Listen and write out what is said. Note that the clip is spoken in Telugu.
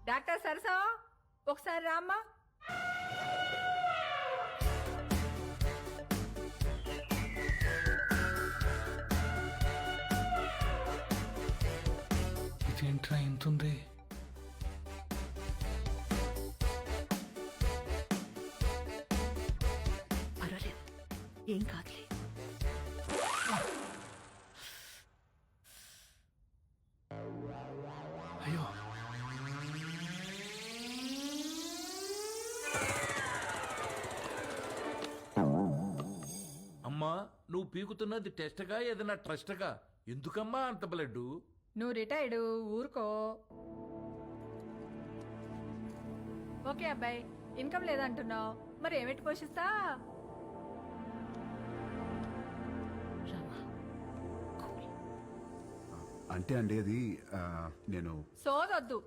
డాక్టర్ సరసా ఒకసారి రామ్మా. ఇదేంట్రా ఇంతుంది? పర్వాలేదు, ఏం కాదులే. అయ్యో, అమ్మా నువ్వు పీకుతున్నది టెస్ట్గా ఏదైనా ట్రస్ట్గా? ఎందుకమ్మా అంత బ్లడ్? నువ్వు రిటైర్డ్, ఊరుకో. ఓకే అబ్బాయి, ఇన్కమ్ లేదంటున్నావు, మరి ఏమిటి పోషిస్తా? రామా, కూల్. అంటే అండి అది నేను సోదొద్దు,